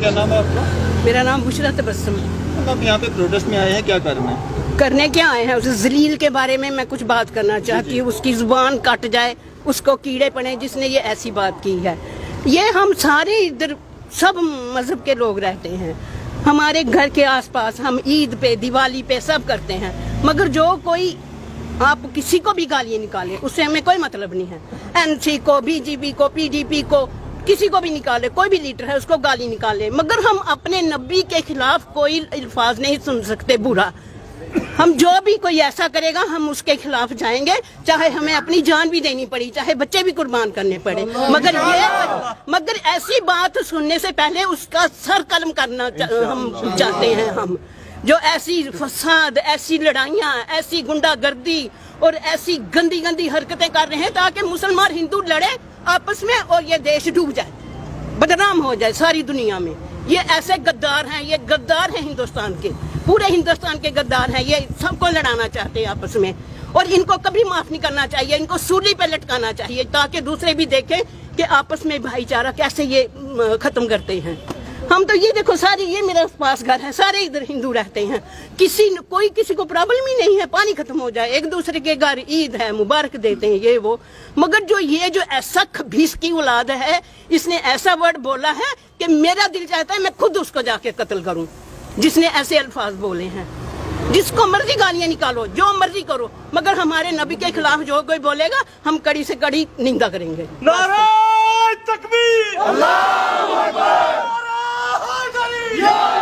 क्या नाम है आपका? मेरा नाम बुशरा तबस्सुम। आप यहाँ पे प्रोटेस्ट में आए हैं, क्या करना है? करने क्या आए हैं? उस जलील के बारे में मैं कुछ बात करना चाहती हूँ। उसकी जुबान कट जाए, उसको कीड़े पड़े जिसने ये ऐसी बात की है। ये हम सारे इधर सब मजहब के लोग रहते हैं, हमारे घर के आसपास हम ईद पे दिवाली पे सब करते हैं, मगर जो कोई आप किसी को भी गालियाँ निकाले उससे हमें कोई मतलब नहीं है। एनसी को, बीजेपी को, पीडीपी को, किसी को भी निकाले, कोई भी लीडर है उसको गाली निकाले, मगर हम अपने नबी के खिलाफ कोई अल्फाज नहीं सुन सकते बुरा। हम जो भी कोई ऐसा करेगा हम उसके खिलाफ जाएंगे, चाहे हमें अपनी जान भी देनी पड़ी, चाहे बच्चे भी कुर्बान करने पड़े, मगर ऐसी बात सुनने से पहले उसका सर कलम करना हम चाहते हैं। हम जो ऐसी फसाद, ऐसी लड़ाइयाँ, ऐसी गुंडागर्दी और ऐसी गंदी गंदी हरकतें कर रहे हैं ताकि मुसलमान हिंदू लड़े आपस में और ये देश डूब जाए, बदनाम हो जाए सारी दुनिया में। ये ऐसे गद्दार हैं, ये गद्दार हैं हिंदुस्तान के, पूरे हिंदुस्तान के गद्दार हैं। ये सबको लड़ाना चाहते हैं आपस में और इनको कभी माफ नहीं करना चाहिए, इनको सूली पे लटकाना चाहिए ताकि दूसरे भी देखें कि आपस में भाईचारा कैसे ये खत्म करते हैं। हम तो ये देखो सारी, ये मेरे पास घर है, सारे इधर हिंदू रहते हैं, कोई किसी को प्रॉब्लम ही नहीं है। पानी खत्म हो जाए, एक दूसरे के घर ईद है मुबारक देते हैं ये वो, मगर जो ऐसा खबीस की औलाद है, इसने ऐसा वर्ड बोला है कि मेरा दिल चाहता है मैं खुद उसको जाके कत्ल करूं, जिसने ऐसे अल्फाज बोले हैं। जिसको मर्जी गालियां निकालो, जो मर्जी करो, मगर हमारे नबी के खिलाफ जो कोई बोलेगा हम कड़ी से कड़ी निंदा करेंगे। नारे तकबीर, अल्लाहू अकबर, नारे